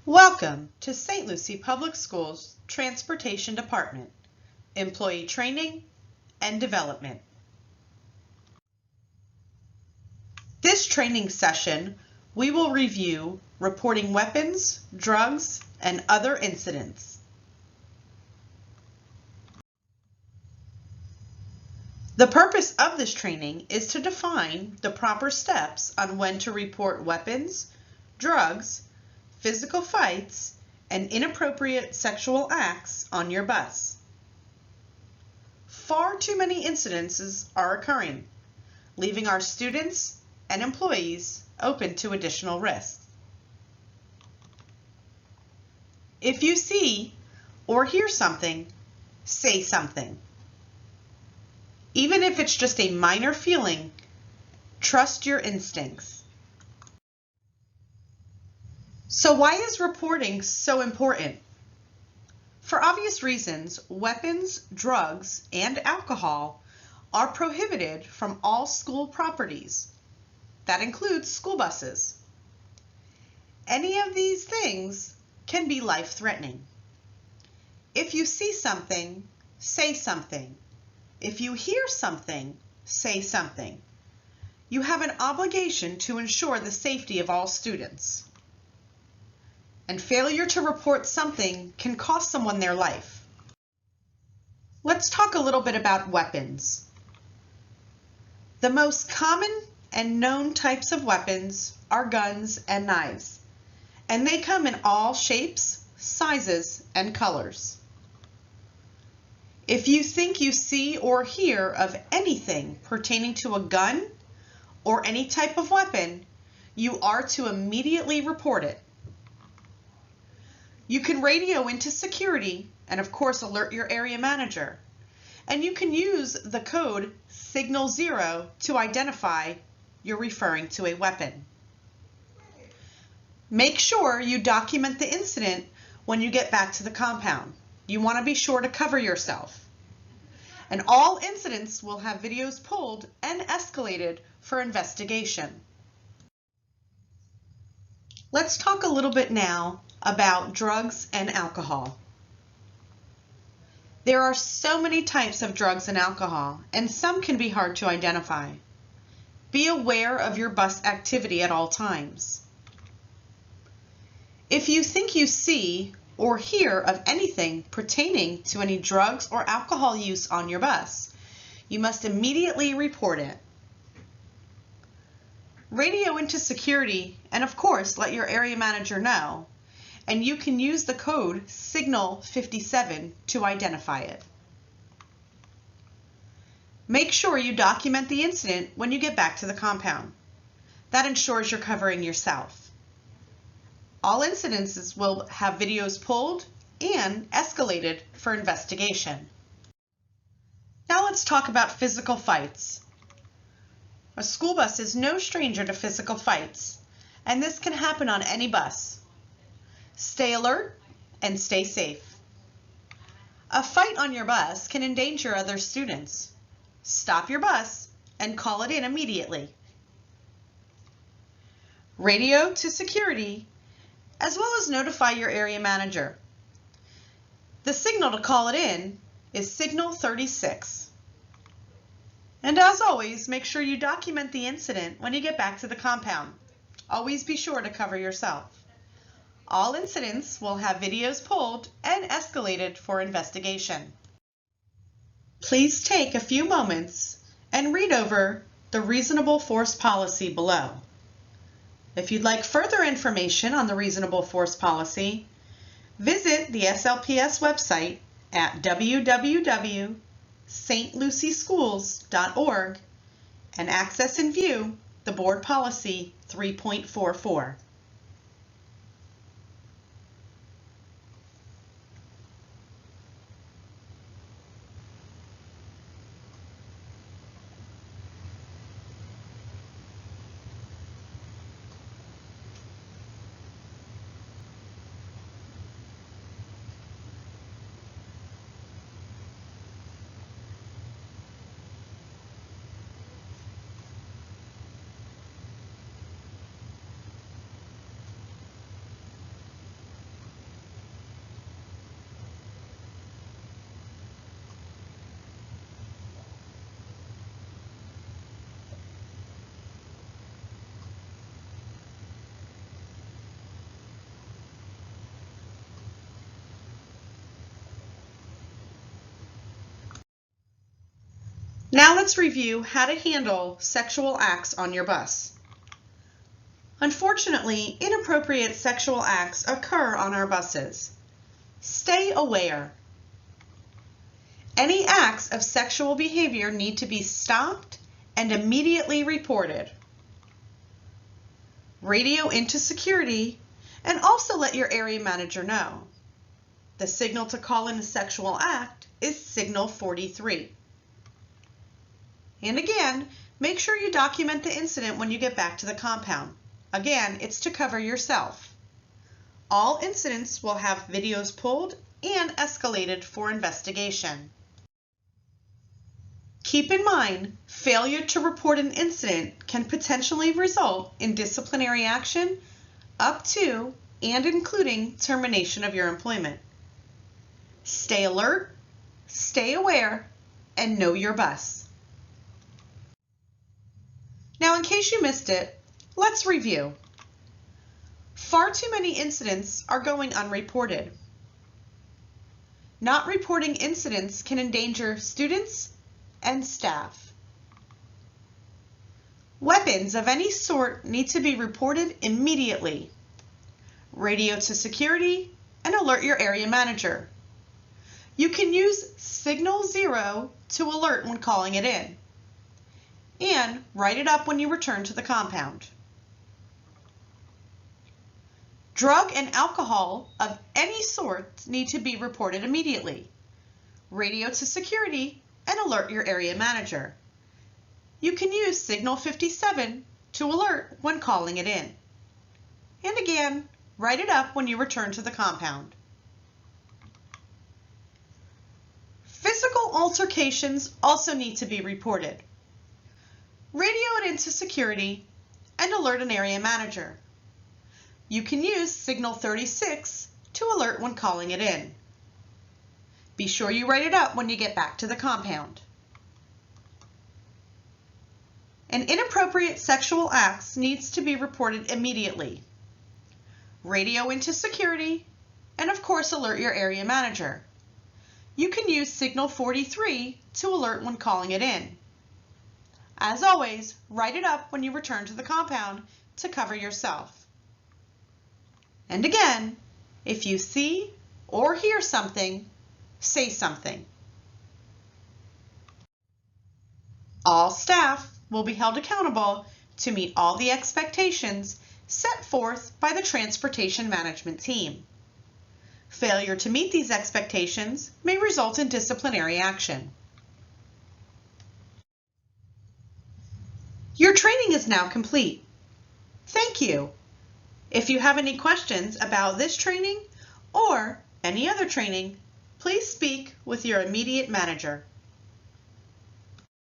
Welcome to St. Lucie Public Schools Transportation Department, Employee Training and Development. This training session, we will review reporting weapons, drugs, and other incidents. The purpose of this training is to define the proper steps on when to report weapons, drugs, physical fights, and inappropriate sexual acts on your bus. Far too many incidences are occurring, leaving our students and employees open to additional risks. If you see or hear something, say something. Even if it's just a minor feeling, trust your instincts. So why is reporting so important? For obvious reasons, weapons, drugs, and alcohol are prohibited from all school properties. That includes school buses. Any of these things can be life-threatening. If you see something, say something. If you hear something, say something. You have an obligation to ensure the safety of all students. And failure to report something can cost someone their life. Let's talk a little bit about weapons. The most common and known types of weapons are guns and knives, and they come in all shapes, sizes, and colors. If you think you see or hear of anything pertaining to a gun or any type of weapon, you are to immediately report it. You can radio into security and of course alert your area manager. And you can use the code Signal 0 to identify you're referring to a weapon. Make sure you document the incident when you get back to the compound. You want to be sure to cover yourself. And all incidents will have videos pulled and escalated for investigation. Let's talk a little bit now about drugs and alcohol. There are so many types of drugs and alcohol, and some can be hard to identify. Be aware of your bus activity at all times. If you think you see or hear of anything pertaining to any drugs or alcohol use on your bus, you must immediately report it. Radio into security and of course let your area manager know, and you can use the code Signal 57 to identify it. Make sure you document the incident when you get back to the compound. That ensures you're covering yourself. All incidences will have videos pulled and escalated for investigation. Now let's talk about physical fights. A school bus is no stranger to physical fights, and this can happen on any bus. Stay alert and stay safe. A fight on your bus can endanger other students. Stop your bus and call it in immediately. Radio to security, as well as notify your area manager. The signal to call it in is Signal 36. And as always, make sure you document the incident when you get back to the compound. Always be sure to cover yourself. All incidents will have videos pulled and escalated for investigation. Please take a few moments and read over the reasonable force policy below. If you'd like further information on the reasonable force policy, visit the SLPS website at www.stlucieschools.org and access and view the Board Policy 3.44. let's review how to handle sexual acts on your bus. Unfortunately, inappropriate sexual acts occur on our buses. Stay aware. Any acts of sexual behavior need to be stopped and immediately reported. Radio into security and also let your area manager know. The signal to call in a sexual act is signal 43. And again, make sure you document the incident when you get back to the compound. Again, it's to cover yourself. All incidents will have videos pulled and escalated for investigation. Keep in mind, failure to report an incident can potentially result in disciplinary action up to and including termination of your employment. Stay alert, stay aware, and know your bus. Now, in case you missed it, let's review. Far too many incidents are going unreported. Not reporting incidents can endanger students and staff. Weapons of any sort need to be reported immediately. Radio to security and alert your area manager. You can use Signal 0 to alert when calling it in. And write it up when you return to the compound. Drug and alcohol of any sort need to be reported immediately. Radio to security and alert your area manager. You can use Signal 57 to alert when calling it in. And again, write it up when you return to the compound. Physical altercations also need to be reported. Radio it into security and alert an area manager. You can use Signal 36 to alert when calling it in. Be sure you write it up when you get back to the compound. An inappropriate sexual acts needs to be reported immediately. Radio into security and of course alert your area manager. You can use Signal 43 to alert when calling it in. As always, write it up when you return to the compound to cover yourself. And again, if you see or hear something, say something. All staff will be held accountable to meet all the expectations set forth by the Transportation Management Team. Failure to meet these expectations may result in disciplinary action. Your training is now complete. Thank you. If you have any questions about this training or any other training, please speak with your immediate manager.